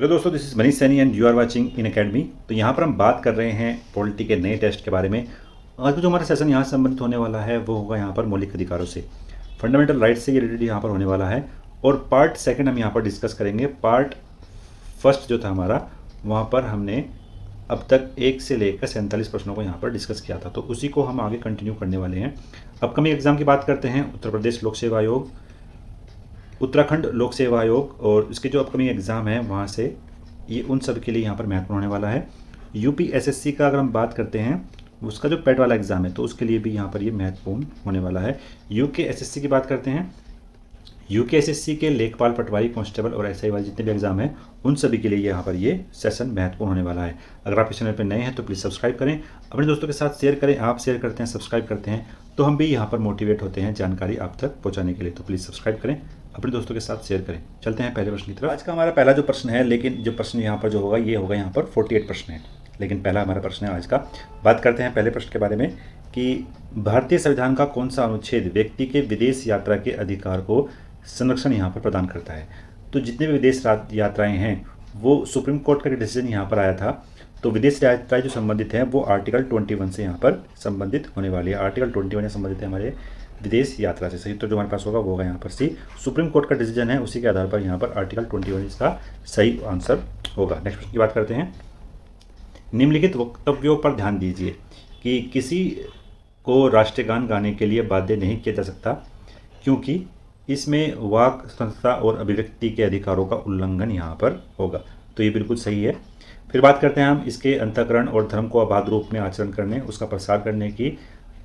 Hello दोस्तों, this is Manish Saini and you are watching in academy. तो यहाँ पर हम बात कर रहे हैं पॉलिटी के नए टेस्ट के बारे में। आज का जो हमारा सेशन यहाँ से संबंधित होने वाला है वो होगा यहाँ पर मौलिक अधिकारों से, फंडामेंटल राइट्स से ये रिलेटेड यहाँ पर होने वाला है। और पार्ट सेकंड हम यहाँ पर डिस्कस करेंगे। पार्ट फर्स्ट जो था हमारा, वहाँ पर हमने अब तक 1 से लेकर 47 प्रश्नों को यहाँ पर डिस्कस किया था, तो उसी को हम आगे कंटिन्यू करने वाले हैं। अपकमिंग एग्जाम की बात करते हैं। उत्तर प्रदेश लोक सेवा आयोग, उत्तराखंड लोक सेवा आयोग और इसके जो अपकमिंग एग्ज़ाम है वहाँ से ये उन सब के लिए यहाँ पर महत्वपूर्ण होने वाला है। यूपी एसएससी का अगर हम बात करते हैं, उसका जो पेट वाला एग्ज़ाम है तो उसके लिए भी यहाँ पर ये महत्वपूर्ण होने वाला है। यूके एसएससी की बात करते हैं। यूके एसएससी के लेखपाल, पटवारी, कांस्टेबल और एसआई वाले जितने भी एग्जाम हैं उन सभी के लिए यहाँ पर ये सेशन महत्वपूर्ण होने वाला है। अगर आप इस चैनल पर नए हैं तो प्लीज़ सब्सक्राइब करें, अपने दोस्तों के साथ शेयर करें। आप शेयर करते हैं, सब्सक्राइब करते हैं तो हम भी यहाँ पर मोटिवेट होते हैं जानकारी आप तक पहुँचाने के लिए। तो प्लीज़ सब्सक्राइब करें, अपने दोस्तों के साथ शेयर करें। चलते हैं पहले प्रश्न की तरफ। आज का हमारा पहला जो प्रश्न है, लेकिन जो प्रश्न यहाँ पर जो होगा ये होगा यहाँ पर 48 प्रश्न है, लेकिन पहला हमारा प्रश्न है आज का। बात करते हैं पहले प्रश्न के बारे में कि भारतीय संविधान का कौन सा अनुच्छेद व्यक्ति के विदेश यात्रा के अधिकार को संरक्षण यहाँ पर प्रदान करता है। तो जितने भी विदेश यात्राएं हैं वो सुप्रीम कोर्ट का डिसीजन यहाँ पर आया था, तो विदेश यात्राएं जो संबंधित हैं वो आर्टिकल 21 से यहाँ पर संबंधित होने वाली है। आर्टिकल 21 से संबंधित है हमारे विदेश यात्रा से। सही तो जो हमारे पास होगा वो होगा यहाँ पर सी। सुप्रीम कोर्ट का डिसीजन है, उसी के आधार पर यहाँ पर आर्टिकल 21 इसका सही आंसर होगा। नेक्स्ट प्रश्न की बात करते हैं। निम्नलिखित वक्तव्यों पर ध्यान दीजिए कि किसी को राष्ट्रीय गान गाने के लिए बाध्य नहीं किया जा सकता क्योंकि इसमें वाक स्वतंत्रता और अभिव्यक्ति के अधिकारों का उल्लंघन यहाँ पर होगा। तो ये बिल्कुल सही है। फिर बात करते हैं हम इसके अंतःकरण और धर्म को अबाध रूप में आचरण करने, उसका प्रसार करने की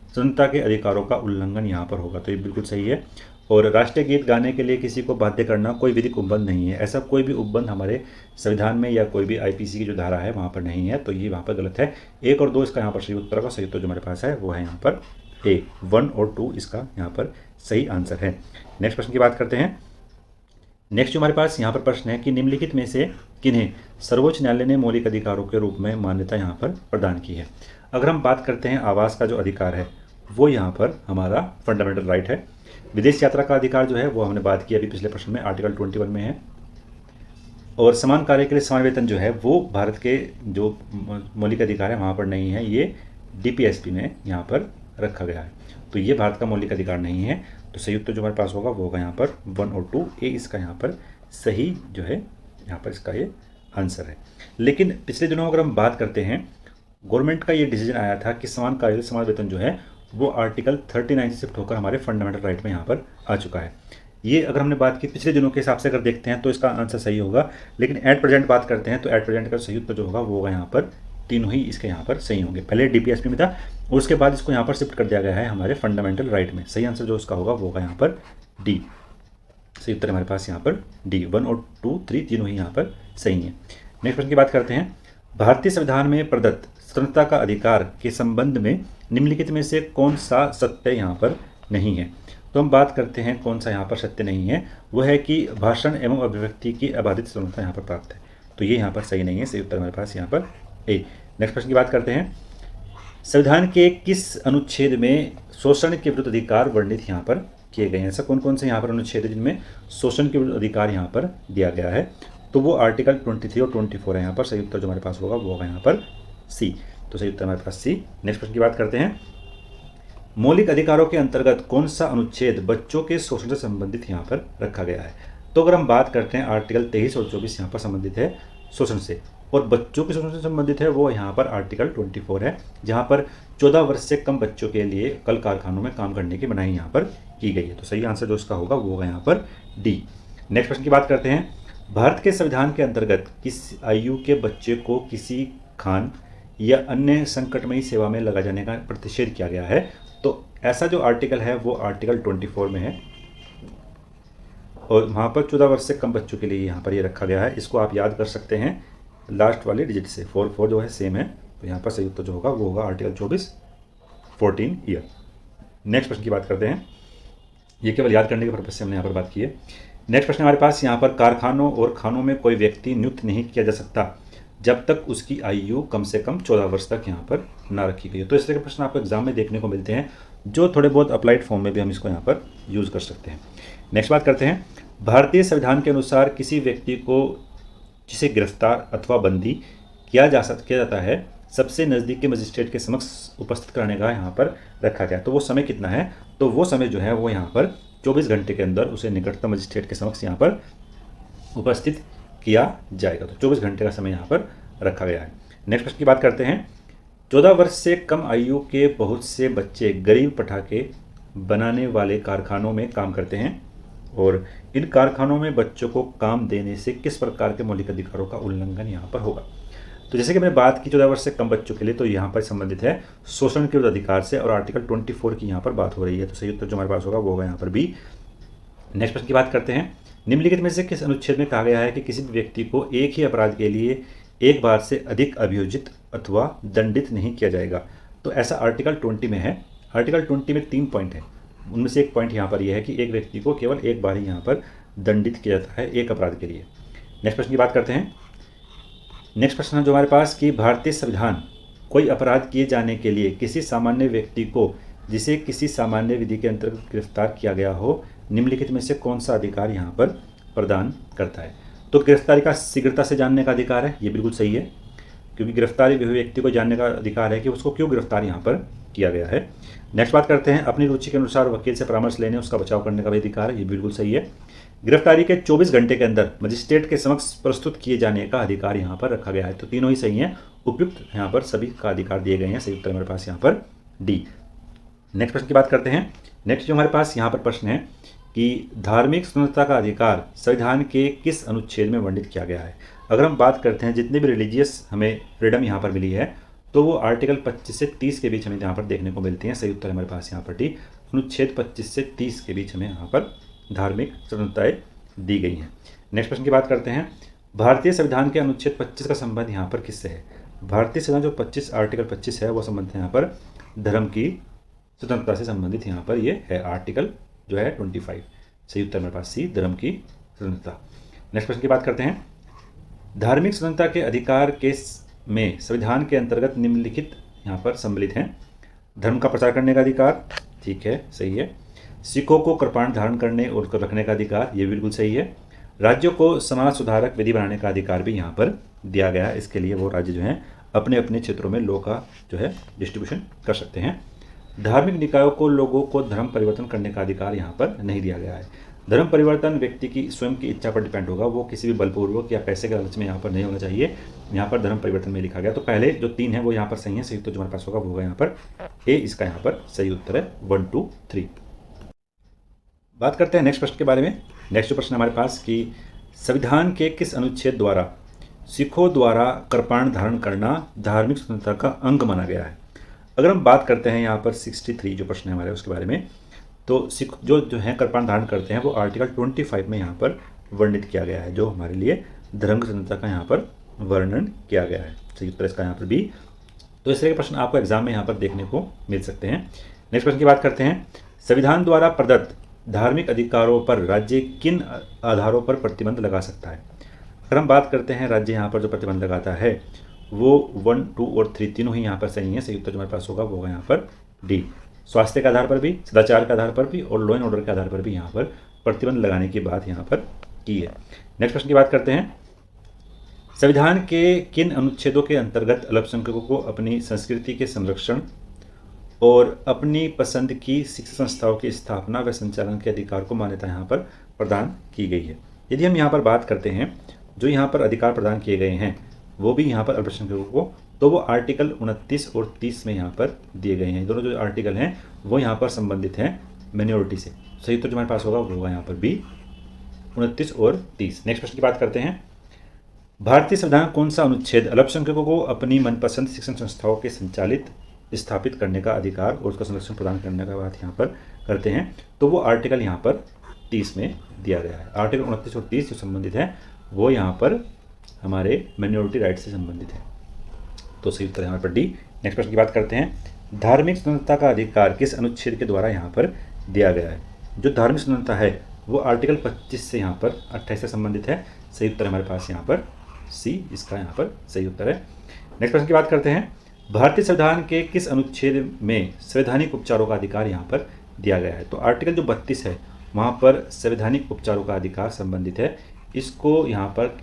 स्वतंत्रता के अधिकारों का उल्लंघन यहाँ पर होगा। तो ये बिल्कुल सही है। और राष्ट्रीय गीत गाने के लिए किसी को बाध्य करना कोई विधिक उपबंध नहीं है। ऐसा कोई भी उपबंध हमारे संविधान में या कोई भी आईपीसी की जो धारा है वहाँ पर नहीं है, तो ये वहाँ पर गलत है। 1 और 2 इसका यहाँ पर सही उत्तर का। सही उत्तर जो हमारे पास है वो है यहाँ पर ए। 1 और 2 इसका यहाँ पर सही आंसर है। नेक्स्ट प्रश्न की बात करते हैं। नेक्स्ट जो हमारे पास यहाँ पर प्रश्न है कि निम्नलिखित में से किन्हें सर्वोच्च न्यायालय ने मौलिक अधिकारों के रूप में मान्यता यहाँ पर प्रदान की है। अगर हम बात करते हैं आवास का जो अधिकार है वो यहाँ पर हमारा फंडामेंटल राइट है। विदेश यात्रा का अधिकार जो है वो हमने बात की अभी पिछले प्रश्न में, आर्टिकल 21 में है। और समान कार्य के लिए समान वेतन जो है वो भारत के जो मौलिक अधिकार है वहाँ पर नहीं है, ये डीपीएसपी में यहाँ पर रखा गया है। तो ये भारत का मौलिक अधिकार नहीं है। तो सही उत्तर जो हमारे पास होगा वो होगा यहाँ पर 1 और 2 ए इसका यहाँ पर सही जो है यहाँ पर इसका ये आंसर है। लेकिन पिछले दिनों अगर हम बात करते हैं, गवर्नमेंट का ये डिसीजन आया था कि समान कार्य समान वेतन जो है वो आर्टिकल 39 से शिफ्ट होकर हमारे फंडामेंटल राइट में यहाँ पर आ चुका है। ये अगर हमने बात की पिछले दिनों के हिसाब से अगर देखते हैं तो इसका आंसर सही होगा। लेकिन एट प्रेजेंट बात करते हैं तो एट प्रेजेंट का सही उत्तर जो होगा वो होगा यहाँ पर तीनों ही इसके यहाँ पर सही होंगे। पहले डीपीएसपी में था और उसके बाद इसको यहाँ पर शिफ्ट कर दिया गया है हमारे फंडामेंटल राइट में। सही आंसर जो इसका होगा वो होगा यहाँ पर डी। सही उत्तर हमारे पास यहाँ पर डी। 1 और 2, 3 तीनों ही यहाँ पर सही हैं। नेक्स्ट प्रश्न की बात करते हैं। भारतीय संविधान में प्रदत्त स्वतंत्रता का अधिकार के संबंध में निम्नलिखित में से कौन सा सत्य यहाँ पर नहीं है। तो हम बात करते हैं कौन सा यहाँ पर सत्य नहीं है। वह है कि भाषण एवं अभिव्यक्ति की अबाधित स्वतंत्रता यहाँ पर प्राप्त है। तो ये यहाँ पर सही नहीं है। सही उत्तर हमारे पास यहाँ पर ए। नेक्स्ट प्रश्न की बात करते हैं। संविधान के किस अनुच्छेद में शोषण के विरुद्ध अधिकार वर्णित यहाँ पर किए गए हैं। ऐसा कौन कौन से यहाँ पर अनुच्छेद है जिनमें शोषण के विरुद्ध अधिकार यहाँ पर दिया गया है। तो वो आर्टिकल 23 और 24 है यहाँ पर। सही उत्तर जो हमारे पास होगा वो होगा यहाँ पर सी। तो सही उत्तर हमारे पास सी। नेक्स्ट प्रश्न की बात करते हैं। मौलिक अधिकारों के अंतर्गत कौन सा अनुच्छेद बच्चों के शोषण से संबंधित यहाँ पर रखा गया है। तो अगर हम बात करते हैं आर्टिकल 23 और 24 यहाँ पर संबंधित है शोषण से, और बच्चों के शोषण से संबंधित है वो यहाँ पर आर्टिकल 24 है, जहाँ पर 14 वर्ष से कम बच्चों के लिए कल कारखानों में काम करने की मनाही यहाँ पर की गई है। तो सही आंसर जो इसका होगा वो होगा यहाँ पर डी। नेक्स्ट प्रश्न की बात करते हैं। भारत के संविधान के अंतर्गत किस आयु के बच्चे को किसी खान या अन्य संकटमयी सेवा में लगा जाने का प्रतिषेध किया गया है। तो ऐसा जो आर्टिकल है वो आर्टिकल 24 में है और वहाँ पर 14 वर्ष से कम बच्चों के लिए यहाँ पर ये रखा गया है। इसको आप याद कर सकते हैं लास्ट वाले डिजिट से, 4 जो है सेम है। तो यहाँ पर सही उत्तर जो होगा वो होगा आर्टिकल 24 14 ईयर। नेक्स्ट प्रश्न की बात करते हैं। ये केवल याद करने के पर्पज से हमने यहाँ पर बात की है। नेक्स्ट प्रश्न हमारे पास यहाँ पर कारखानों और खानों में कोई व्यक्ति नियुक्त नहीं किया जा सकता जब तक उसकी आयु कम से कम 14 वर्ष तक यहाँ पर ना रखी गई है। तो इस तरह के प्रश्न आपको एग्जाम में देखने को मिलते हैं, जो थोड़े बहुत अप्लाइड फॉर्म में भी हम इसको यहाँ पर यूज़ कर सकते हैं। नेक्स्ट बात करते हैं। भारतीय संविधान के अनुसार किसी व्यक्ति को जिसे गिरफ्तार अथवा बंदी किया जाता है सबसे नज़दीक के मजिस्ट्रेट के समक्ष उपस्थित कराने का यहाँ पर रखा गया। तो वो समय कितना है, तो वो समय जो है वो यहाँ पर 24 घंटे के अंदर उसे निकटतम मजिस्ट्रेट के समक्ष यहाँ पर उपस्थित किया जाएगा। तो 24 घंटे का समय यहाँ पर रखा गया है। नेक्स्ट प्रश्न की बात करते हैं। 14 वर्ष से कम आयु के बहुत से बच्चे गरीब पटाखे बनाने वाले कारखानों में काम करते हैं और इन कारखानों में बच्चों को काम देने से किस प्रकार के मौलिक अधिकारों का उल्लंघन यहाँ पर होगा। तो जैसे कि मैंने बात की 14 वर्ष से कम बच्चों के लिए, तो यहाँ पर संबंधित है शोषण के विरुद्ध अधिकार से और आर्टिकल 24 की यहाँ पर बात हो रही है। तो सही उत्तर जो हमारे पास होगा वो होगा यहाँ पर बी। नेक्स्ट प्रश्न की बात करते हैं। निम्नलिखित में से किस अनुच्छेद में कहा गया है कि किसी भी व्यक्ति को एक ही अपराध के लिए एक बार से अधिक अभियोजित अथवा दंडित नहीं किया जाएगा। तो ऐसा आर्टिकल 20 में है। आर्टिकल 20 में 3 पॉइंट है, उनमें से एक पॉइंट यहाँ पर यह है कि एक व्यक्ति को केवल एक बार ही यहाँ पर दंडित किया जाता है एक अपराध के लिए। नेक्स्ट प्रश्न की बात करते हैं। नेक्स्ट प्रश्न है जो हमारे पास कि भारतीय संविधान कोई अपराध किए जाने के लिए किसी सामान्य व्यक्ति को जिसे किसी सामान्य विधि के अंतर्गत गिरफ्तार किया गया हो, निम्नलिखित में से कौन सा अधिकार यहाँ पर प्रदान करता है। तो गिरफ्तारी का शीघ्रता से जानने का अधिकार है, ये बिल्कुल सही है, क्योंकि गिरफ्तारी हुए व्यक्ति को जानने का अधिकार है कि उसको क्यों गिरफ्तार यहाँ पर किया गया है। नेक्स्ट बात करते हैं। अपनी रुचि के अनुसार वकील से परामर्श लेने उसका बचाव करने का भी अधिकार है, ये बिल्कुल सही है। गिरफ्तारी के 24 घंटे के अंदर मजिस्ट्रेट के समक्ष प्रस्तुत किए जाने का अधिकार यहाँ पर रखा गया है। तो तीनों ही सही हैं, उपयुक्त यहाँ पर सभी का अधिकार दिए गए हैं। सही उत्तर हमारे पास यहाँ पर डी। नेक्स्ट प्रश्न की बात करते हैं। नेक्स्ट जो हमारे पास यहाँ पर प्रश्न है कि धार्मिक स्वतंत्रता का अधिकार संविधान के किस अनुच्छेद में वर्णित किया गया है। अगर हम बात करते हैं जितने भी रिलीजियस हमें फ्रीडम यहाँ पर मिली है, तो वो आर्टिकल 25 से 30 के बीच हमें यहाँ पर देखने को मिलती हैं। सही उत्तर हमारे पास यहाँ पर डी। अनुच्छेद 25 से 30 के बीच हमें यहाँ पर धार्मिक स्वतंत्रताएं दी गई हैं। नेक्स्ट प्रश्न की बात करते हैं। भारतीय संविधान के अनुच्छेद 25 का संबंध यहाँ पर किससे है। भारतीय संविधान जो 25 आर्टिकल 25 है वो संबंधित है यहाँ पर धर्म की स्वतंत्रता से संबंधित यहाँ पर ये है आर्टिकल जो है 25। सही उत्तर मेरे पास सी, धर्म की स्वतंत्रता। नेक्स्ट प्रश्न की बात करते हैं। धार्मिक स्वतंत्रता के अधिकार के में संविधान के अंतर्गत निम्नलिखित यहाँ पर सम्मिलित हैं। धर्म का प्रचार करने का अधिकार, ठीक है, सही है। सिखों को कृपाण धारण करने और उसको रखने का अधिकार, ये बिल्कुल सही है। राज्यों को समाज सुधारक विधि बनाने का अधिकार भी यहाँ पर दिया गया है। इसके लिए वो राज्य जो हैं अपने अपने क्षेत्रों में लॉ का जो है डिस्ट्रीब्यूशन कर सकते हैं। धार्मिक निकायों को लोगों को धर्म परिवर्तन करने का अधिकार यहाँ पर नहीं दिया गया है। धर्म परिवर्तन व्यक्ति की स्वयं की इच्छा पर डिपेंड होगा, वो किसी भी बलपूर्वक या पैसे के लालच में यहाँ पर नहीं होना चाहिए। यहाँ पर धर्म परिवर्तन में लिखा गया। तो पहले जो 3 है वो यहाँ पर सही है। सही उत्तर जो हमारे पास होगा वो होगा यहाँ पर ए, इसका यहाँ पर सही उत्तर है 1, 2, 3। बात करते हैं नेक्स्ट प्रश्न के बारे में। नेक्स्ट प्रश्न हमारे पास कि संविधान के किस अनुच्छेद द्वारा सिखों द्वारा कृपाण धारण करना धार्मिक स्वतंत्रता का अंग माना गया है। अगर हम बात करते हैं यहाँ पर 63 जो प्रश्न है हमारे उसके बारे में, तो सिख जो है कृपाण धारण करते हैं वो आर्टिकल 25 में यहाँ पर वर्णित किया गया है, जो हमारे लिए धर्म स्वतंत्रता का यहाँ पर वर्णन किया गया है। सही उत्तर इसका यहाँ पर बी। तो इस तरह के प्रश्न आपको एग्जाम में यहाँ पर देखने को मिल सकते हैं। नेक्स्ट प्रश्न की बात करते हैं। संविधान द्वारा प्रदत्त धार्मिक अधिकारों पर राज्य किन आधारों पर प्रतिबंध लगा सकता है। अगर हम बात करते हैं राज्य यहाँ पर जो प्रतिबंध लगाता है वो 1, 2 और 3 तीनों ही यहाँ पर सही है। सही उत्तर जो हमारे पास होगा वो होगा यहाँ पर डी। स्वास्थ्य के आधार पर भी, सदाचार के आधार पर भी और लॉ एंड ऑर्डर के आधार पर भी यहाँ पर प्रतिबंध लगाने की बात यहाँ पर की है। नेक्स्ट प्रश्न की बात करते हैं। संविधान के किन अनुच्छेदों के अंतर्गत अल्पसंख्यकों को अपनी संस्कृति के संरक्षण और अपनी पसंद की शिक्षा संस्थाओं की स्थापना व संचालन के अधिकार को मान्यता यहाँ पर प्रदान की गई है। यदि हम यहाँ पर बात करते हैं जो यहाँ पर अधिकार प्रदान किए गए हैं वो भी यहाँ पर अल्पसंख्यकों को, तो वो आर्टिकल 29 और 30 में यहाँ पर दिए गए हैं। दोनों जो आर्टिकल हैं वो यहाँ पर संबंधित हैं माइनॉरिटी से। सही उत्तर जो हमारे पास होगा वो होगा यहाँ पर बी, 29 और 30। नेक्स्ट प्रश्न की बात करते हैं। भारतीय संविधान कौन सा अनुच्छेद अल्पसंख्यकों को अपनी मनपसंद शिक्षण संस्थाओं के संचालित स्थापित करने का अधिकार और उसका संरक्षण प्रदान करने का बात यहाँ पर करते हैं, तो वो आर्टिकल यहाँ पर 30 में दिया गया है। आर्टिकल 29 और 30 जो संबंधित है वो यहाँ पर हमारे माइनॉरिटी राइट से संबंधित है। तो सही उत्तर यहाँ पर डी। नेक्स्ट प्रश्न की बात करते हैं। धार्मिक स्वतंत्रता का अधिकार किस अनुच्छेद के द्वारा यहाँ पर दिया गया है। जो धार्मिक स्वतंत्रता है वो आर्टिकल 25 से यहाँ पर 28 से संबंधित है। सही उत्तर हमारे पास यहाँ पर सी, इसका यहाँ पर सही उत्तर है। नेक्स्ट प्रश्न की बात करते हैं। भारतीय संविधान के किस अनुच्छेद में संवैधानिक उपचारों का अधिकार यहाँ पर दिया गया है। तो आर्टिकल जो 32 है वहाँ पर संवैधानिक उपचारों का अधिकार संबंधित है। इसको यहाँ पर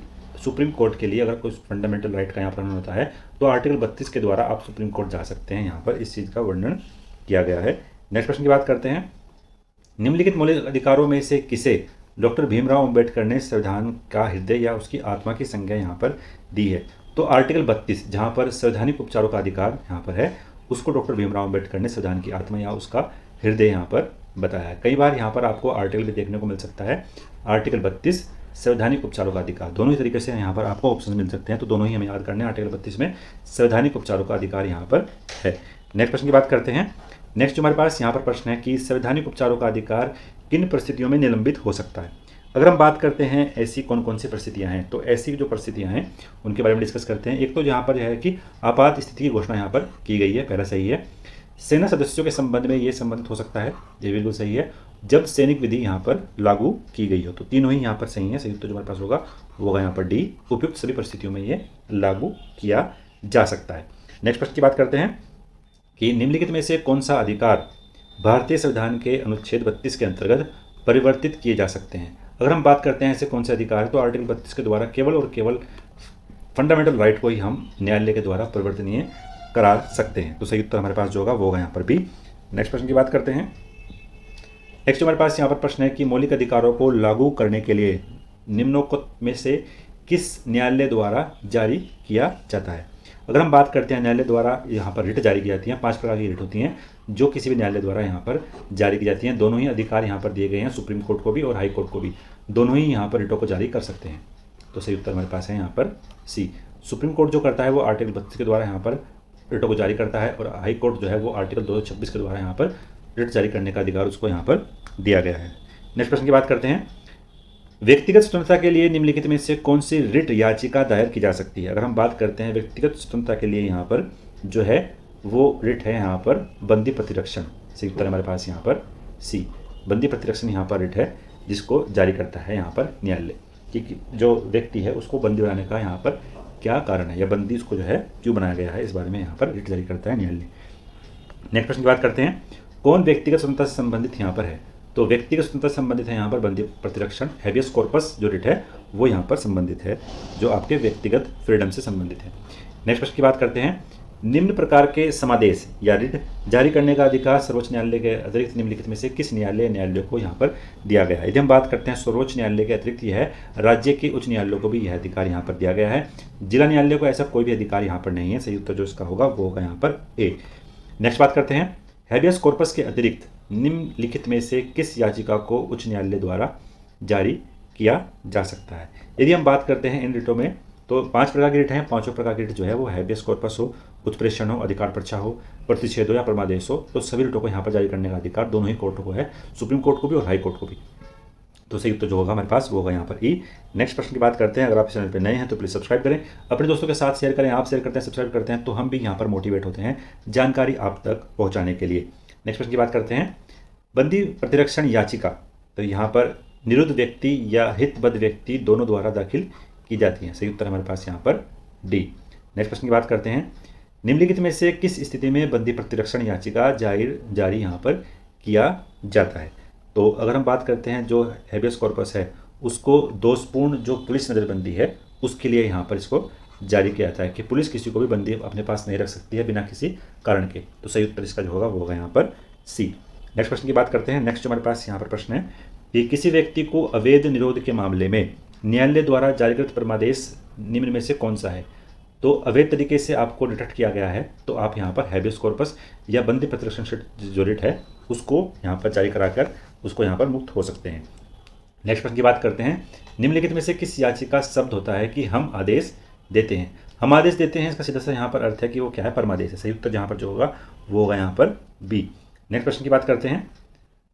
सुप्रीम कोर्ट के लिए अगर कोई फंडामेंटल राइट का यहाँ पर वर्णन होता है तो आर्टिकल 32 के द्वारा आप सुप्रीम कोर्ट जा सकते हैं। यहाँ पर इस चीज़ का वर्णन किया गया है। नेक्स्ट प्रश्न की बात करते हैं, निम्नलिखित मौलिक अधिकारों में से किसे डॉक्टर भीमराव अंबेडकर ने संविधान का हृदय या उसकी आत्मा की संज्ञा यहाँ पर दी है? तो आर्टिकल 32 जहाँ पर संवैधानिक उपचारों का अधिकार यहाँ पर है, उसको डॉक्टर भीमराव अंबेडकर ने संविधान की आत्मा या उसका हृदय यहाँ पर बताया है। कई बार यहाँ पर आपको आर्टिकल भी देखने को मिल सकता है, आर्टिकल 32 संवैधानिक उपचारों का अधिकार, दोनों ही तरीके से यहाँ पर आपको ऑप्शन मिल सकते हैं, तो दोनों ही हमें याद करने हैं। आर्टिकल 32 में संवैधानिक उपचारों का अधिकार यहाँ पर है। नेक्स्ट प्रश्न की बात करते हैं। नेक्स्ट हमारे पास यहाँ पर प्रश्न है कि संवैधानिक उपचारों का अधिकार किन परिस्थितियों में निलंबित हो सकता है? अगर हम बात करते हैं ऐसी कौन कौन सी परिस्थितियां हैं, तो ऐसी जो परिस्थितियां हैं उनके बारे में डिस्कस करते हैं। एक तो यहाँ पर यह है कि आपात स्थिति की घोषणा यहाँ पर की गई है, पहला सही है। सेना सदस्यों के संबंध में ये संबंधित हो सकता है, ये बिल्कुल सही है। जब सैनिक विधि यहाँ पर लागू की गई हो, तो तीनों ही यहाँ पर सही है। संयुक्त तो जो हमारे पास होगा वो होगा यहाँ पर डी, उपयुक्त सभी परिस्थितियों में ये लागू किया जा सकता है। नेक्स्ट प्रश्न की बात करते हैं कि निम्नलिखित में से कौन सा अधिकार भारतीय संविधान के अनुच्छेद 32 के अंतर्गत परिवर्तित किए जा सकते हैं? अगर हम बात करते हैं ऐसे कौन से अधिकार है, तो आर्टिकल 32 के द्वारा केवल और केवल फंडामेंटल राइट को ही हम न्यायालय के द्वारा परिवर्तनीय करा सकते हैं। तो सही उत्तर हमारे पास जो होगा वो होगा यहाँ पर बी। नेक्स्ट प्रश्न की बात करते हैं। नेक्स्ट हमारे पास यहाँ पर प्रश्न है कि मौलिक अधिकारों को लागू करने के लिए निम्नोक्त में से किस न्यायालय द्वारा जारी किया जाता है? अगर हम बात करते हैं न्यायालय द्वारा यहाँ पर रिट जारी की जाती हैं, 5 प्रकार की रिट होती हैं जो किसी भी न्यायालय द्वारा यहाँ पर जारी की जाती हैं। दोनों ही अधिकार यहाँ पर दिए गए हैं, सुप्रीम कोर्ट को भी और हाई कोर्ट को भी, दोनों ही यहाँ पर रिटों को जारी कर सकते हैं। तो सही उत्तर हमारे पास है यहाँ पर सी। सुप्रीम कोर्ट जो करता है वो आर्टिकल 32 के द्वारा यहाँ पर रिटों को जारी करता है, और हाई कोर्ट जो है वो आर्टिकल 226 के द्वारा यहाँ पर रिट जारी करने का अधिकार उसको यहाँ पर दिया गया है। नेक्स्ट प्रश्न की बात करते हैं, व्यक्तिगत स्वतंत्रता के लिए निम्नलिखित में से कौन सी रिट याचिका दायर की जा सकती है? अगर हम बात करते हैं व्यक्तिगत स्वतंत्रता के लिए यहाँ पर जो है वो रिट है यहाँ पर बंदी प्रतिरक्षण। सही उत्तर हमारे पास यहाँ पर सी, बंदी प्रतिरक्षण यहाँ पर रिट है जिसको जारी करता है यहाँ पर न्यायालय, कि जो व्यक्ति है उसको बंदी बनाने का यहाँ पर क्या कारण है या बंदी उसको जो है क्यों बनाया गया है, इस बारे में यहाँ पर रिट जारी करता है न्यायालय। नेक्स्ट प्रश्न की बात करते हैं, कौन व्यक्तिगत स्वतंत्रता से संबंधित यहाँ पर है? तो व्यक्तिगत स्वतंत्रता से संबंधित है यहाँ पर बंदी प्रतिरक्षण, हैबियस कॉर्पस जो रिट है वो यहाँ पर संबंधित है, जो आपके व्यक्तिगत फ्रीडम से संबंधित है। नेक्स्ट प्रश्न की बात करते हैं, निम्न प्रकार के समादेश या रिट जारी करने का अधिकार सर्वोच्च न्यायालय के अतिरिक्त निम्नलिखित में से किस न्यायालय को यहाँ पर दिया गया है? यदि हम बात करते हैं सर्वोच्च न्यायालय के अतिरिक्त यह है राज्य के उच्च न्यायालयों को भी यह अधिकार यहाँ पर दिया गया है। जिला न्यायालय को ऐसा कोई भी अधिकार यहाँ पर नहीं है। सही उत्तर जो इसका होगा वो होगा यहाँ पर ए। नेक्स्ट बात करते हैं, हैबियस कॉर्पस के अतिरिक्त निम्नलिखित में से किस याचिका को उच्च न्यायालय द्वारा जारी किया जा सकता है? यदि हम बात करते हैं इन रिटों में, तो 5 प्रकार की रिट हैं। 5 प्रकार की रिट जो है वो हैबियस कॉर्पस हो, उत्प्रेषण हो, अधिकार पर्चा हो, प्रतिषेध हो या परमादेश हो, तो सभी रिटों को यहाँ पर जारी करने का अधिकार दोनों ही कोर्टों को है, सुप्रीम कोर्ट को भी और हाई कोर्ट को भी। तो सही उत्तर जो होगा हमारे पास वो होगा यहाँ पर ई। नेक्स्ट प्रश्न की बात करते हैं, अगर आप चैनल पर नए हैं तो प्लीज़ सब्सक्राइब करें, अपने दोस्तों के साथ शेयर करें। आप शेयर करते हैं, सब्सक्राइब करते हैं तो हम भी यहाँ पर मोटिवेट होते हैं जानकारी आप तक पहुँचाने के लिए। नेक्स्ट प्रश्न की बात करते हैं, बंदी प्रतिरक्षण याचिका तो यहाँ पर निरुद्ध व्यक्ति या हितबद्ध व्यक्ति दोनों द्वारा दाखिल की जाती है। सही उत्तर हमारे पास यहाँ पर डी। नेक्स्ट प्रश्न की बात करते हैं, निम्नलिखित में से किस स्थिति में बंदी प्रतिरक्षण याचिका जारी यहाँ पर किया जाता है? तो अगर हम बात करते हैं जो हैबियस कॉर्पस है उसको दोषपूर्ण जो पुलिस नज़रबंदी है उसके लिए यहाँ पर इसको जारी किया जाता है कि पुलिस किसी को भी बंदी अपने पास नहीं रख सकती है बिना किसी कारण के। तो सही उत्तर इसका जो होगा वो होगा यहाँ पर सी। नेक्स्ट प्रश्न की बात करते हैं। नेक्स्ट हमारे पास यहाँ पर प्रश्न है कि किसी व्यक्ति को अवैध निरोध के मामले में न्यायालय द्वारा जारीकृत परमादेश निम्न में से कौन सा है? तो अवैध तरीके से आपको डिटेक्ट किया गया है तो आप यहाँ पर हैबियस कॉर्पस या बंदी प्रतिरक्षण जो रिट है उसको यहाँ पर जारी कराकर उसको यहाँ पर मुक्त हो सकते हैं। नेक्स्ट प्रश्न की बात करते हैं, निम्नलिखित में से किस याचिका शब्द होता है कि हम आदेश देते हैं? हम आदेश देते हैं इसका सीधा सा यहाँ पर अर्थ है कि वो क्या है, परमादेश है। सही उत्तर जहाँ पर जो होगा वो होगा यहाँ पर बी। नेक्स्ट प्रश्न की बात करते हैं।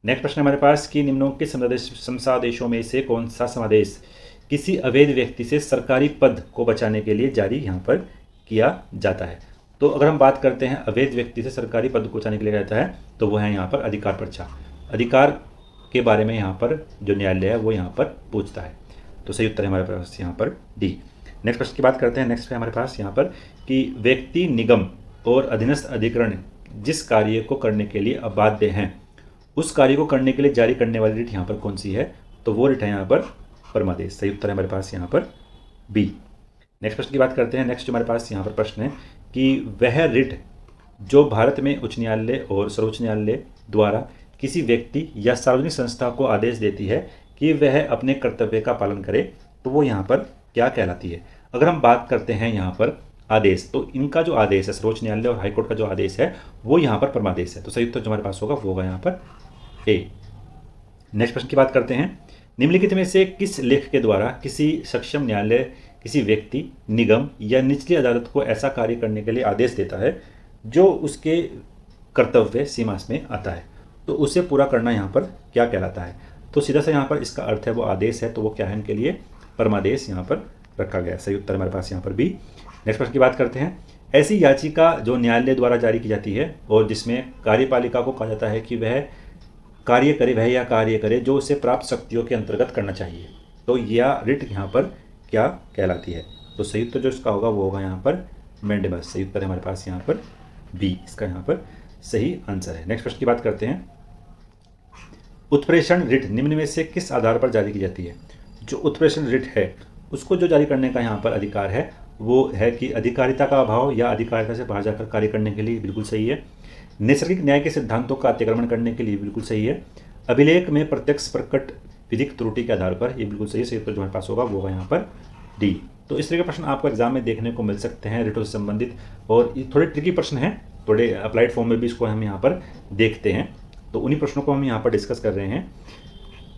नेक्स्ट प्रश्न हमारे पास कि निम्नों के समादेशों में से कौन सा समादेश किसी अवैध व्यक्ति से सरकारी पद को बचाने के लिए जारी यहाँ पर किया जाता है? तो अगर हम बात करते हैं अवैध व्यक्ति से सरकारी पद को बचाने के लिए जाता है तो वो है यहाँ पर अधिकार पर्चा। अधिकार के बारे में यहाँ पर जो न्यायालय है वो यहाँ पर पूछता है। तो सही उत्तर है हमारे पास यहाँ पर डी। नेक्स्ट प्रश्न की बात करते हैं। नेक्स्ट है हमारे पास यहाँ पर कि व्यक्ति, निगम और अधीनस्थ अधिकरण जिस कार्य को करने के लिए अबाध्य हैं उस कार्य को करने के लिए जारी करने वाली रिट यहाँ पर कौन सी है? तो वो रिट है यहाँ पर परमादेश। सही उत्तर है हमारे पास यहाँ पर बी। नेक्स्ट प्रश्न की बात करते हैं। नेक्स्ट हमारे पास यहाँ पर प्रश्न है कि वह रिट जो भारत में उच्च न्यायालय और सर्वोच्च न्यायालय द्वारा किसी व्यक्ति या सार्वजनिक संस्था को आदेश देती है कि वह अपने कर्तव्य का पालन करे, तो वो यहाँ पर क्या कहलाती है। अगर हम बात करते हैं यहाँ पर आदेश, तो इनका जो आदेश है सर्वोच्च न्यायालय और हाईकोर्ट का जो आदेश है वो यहाँ पर परमादेश है। तो सही उत्तर जो हमारे पास होगा वो होगा यहाँ पर ए। नेक्स्ट प्रश्न की बात करते हैं। निम्नलिखित में से किस लेख के द्वारा किसी सक्षम न्यायालय किसी व्यक्ति, निगम या निचली अदालत को ऐसा कार्य करने के लिए आदेश देता है जो उसके कर्तव्य सीमा में आता है, तो उसे पूरा करना यहाँ पर क्या कहलाता है। तो सीधा सा यहाँ पर इसका अर्थ है वो आदेश है, तो वो क्या है इनके लिए परमादेश यहाँ पर रखा गया है। सही उत्तर हमारे पास यहाँ पर बी। नेक्स्ट प्रश्न की बात करते हैं। ऐसी याचिका जो न्यायालय द्वारा जारी की जाती है और जिसमें कार्यपालिका को कहा जाता है कि वह कार्य करे, वह या कार्य करे जो उसे प्राप्त शक्तियों के अंतर्गत करना चाहिए, तो यह रिट यहाँ पर क्या कहलाती है। तो सही उत्तर जो इसका होगा वो होगा यहाँ पर मैंडेबस। सही उत्तर है हमारे पास यहाँ पर बी, इसका यहाँ पर सही आंसर है। नेक्स्ट प्रश्न की बात करते हैं। उत्प्रेषण रिट निम्न में से किस आधार पर जारी की जाती है। जो उत्प्रेषण रिट है उसको जो जारी करने का यहाँ पर अधिकार है वो है कि अधिकारिता का अभाव या अधिकारिता से बाहर जाकर कार्य करने के लिए, बिल्कुल सही है। नैसर्गिक न्याय के सिद्धांतों का अतिक्रमण करने के लिए, बिल्कुल सही है। अभिलेख में प्रत्यक्ष प्रकट विधिक त्रुटि के आधार पर, ये बिल्कुल सही है। सही उत्तर जो हमारे पास होगा वो होगा यहाँ पर डी। तो इस तरह के प्रश्न आपको एग्जाम में देखने को मिल सकते हैं रिटों से संबंधित, और ये थोड़े ट्रिकी प्रश्न हैं, थोड़े अप्लाइड फॉर्म में भी इसको हम यहाँ पर देखते हैं, तो उन्हीं प्रश्नों को हम यहाँ पर डिस्कस कर रहे हैं।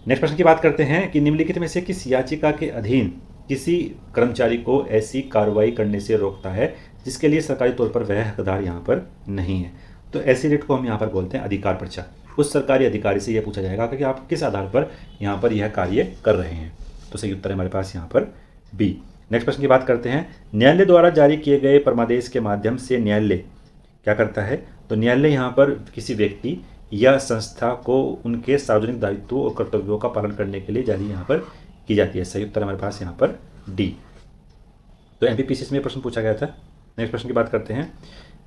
नेक्स्ट प्रश्न की बात करते हैं कि निम्नलिखित में से किस याचिका के अधीन किसी कर्मचारी को ऐसी कार्रवाई करने से रोकता है जिसके लिए सरकारी तौर पर वह हकदार यहाँ पर नहीं है। तो ऐसी रिट को हम यहाँ पर बोलते हैं अधिकार पर्चा। उस सरकारी अधिकारी से यह पूछा जाएगा कि आप किस आधार पर यहाँ पर यह कार्य कर रहे हैं। तो सही उत्तर है हमारे पास यहाँ पर बी। नेक्स्ट प्रश्न की बात करते हैं। न्यायालय द्वारा जारी किए गए परमादेश के माध्यम से न्यायालय क्या करता है। तो न्यायालय यहाँ पर किसी व्यक्ति या संस्था को उनके सार्वजनिक दायित्वों और कर्तव्यों का पालन करने के लिए जारी यहाँ पर की जाती है। सही उत्तर हमारे पास यहाँ पर डी। तो एमपीपीसीएस में प्रश्न पूछा गया था। नेक्स्ट प्रश्न की बात करते हैं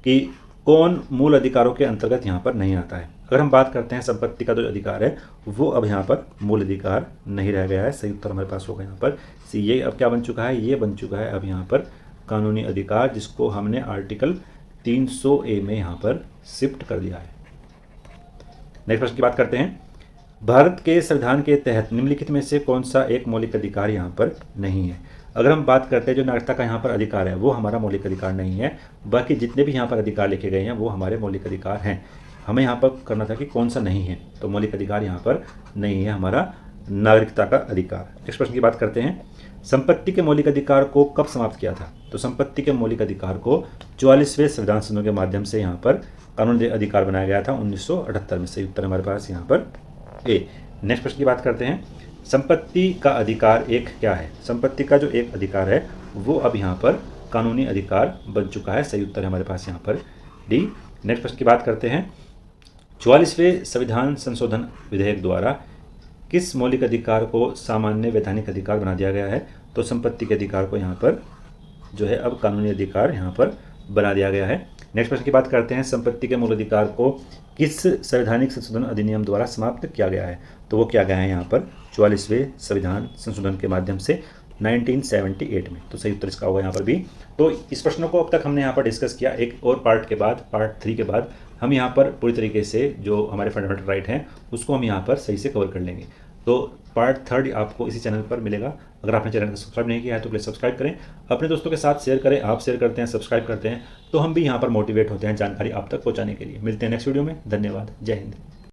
कि कौन मूल अधिकारों के अंतर्गत यहाँ पर नहीं आता है। अगर हम बात करते हैं संपत्ति का जो अधिकार है वो अब यहाँ पर मूल अधिकार नहीं रह गया है। सही उत्तर हमारे पास होगा यहाँ पर सी। ये अब क्या बन चुका है, ये बन चुका है अब यहाँ पर कानूनी अधिकार, जिसको हमने आर्टिकल 300A में यहाँ पर शिफ्ट कर दिया है। नेक्स्ट प्रश्न की बात करते हैं। भारत के संविधान के तहत निम्नलिखित में से कौन सा एक मौलिक अधिकार यहाँ पर नहीं है। अगर हम बात करते हैं जो नागरिकता का यहाँ पर अधिकार है वो हमारा मौलिक अधिकार नहीं है, बाकी जितने भी यहाँ पर अधिकार लिखे गए हैं वो हमारे मौलिक अधिकार हैं। हमें यहाँ पर करना था कि कौन सा नहीं है, तो मौलिक अधिकार यहाँ पर नहीं है हमारा नागरिकता का अधिकार। नेक्स्ट प्रश्न की बात करते हैं। संपत्ति के मौलिक अधिकार को कब समाप्त किया था। तो संपत्ति के मौलिक अधिकार को 44वें संविधान संशोधन के माध्यम से यहाँ पर कानूनी अधिकार बनाया गया था 1978 में। सही उत्तर हमारे पास यहाँ पर ए। नेक्स्ट प्रश्न की बात करते हैं। संपत्ति का अधिकार एक क्या है। संपत्ति का जो एक अधिकार है वो अब यहाँ पर कानूनी अधिकार बन चुका है। सही उत्तर है हमारे पास यहाँ पर डी। नेक्स्ट प्रश्न की बात करते हैं। 44वें संविधान संशोधन विधेयक द्वारा किस मौलिक अधिकार को सामान्य वैधानिक अधिकार बना दिया गया है। तो संपत्ति के अधिकार को यहाँ पर जो है अब कानूनी अधिकार यहाँ पर बना दिया गया है। नेक्स्ट प्रश्न की बात करते हैं। संपत्ति के मूल अधिकार को किस संवैधानिक संशोधन अधिनियम द्वारा समाप्त किया गया है। तो वो किया गया है यहाँ पर 44वें संविधान संशोधन के माध्यम से 1978 में। तो सही उत्तर इसका होगा यहाँ पर भी। तो इस प्रश्नों को अब तक हमने यहाँ पर डिस्कस किया। एक और पार्ट के बाद, पार्ट 3 के बाद हम यहाँ पर पूरी तरीके से जो हमारे फंडामेंटल राइट हैं उसको हम यहाँ पर सही से कवर कर लेंगे। तो पार्ट 3 आपको इसी चैनल पर मिलेगा। अगर आपने चैनल को सब्सक्राइब नहीं किया है तो प्लीज़ सब्सक्राइब करें, अपने दोस्तों के साथ शेयर करें। आप शेयर करते हैं, सब्सक्राइब करते हैं तो हम भी यहाँ पर मोटिवेट होते हैं जानकारी आप तक पहुँचाने के लिए। मिलते हैं नेक्स्ट वीडियो में। धन्यवाद। जय हिंद।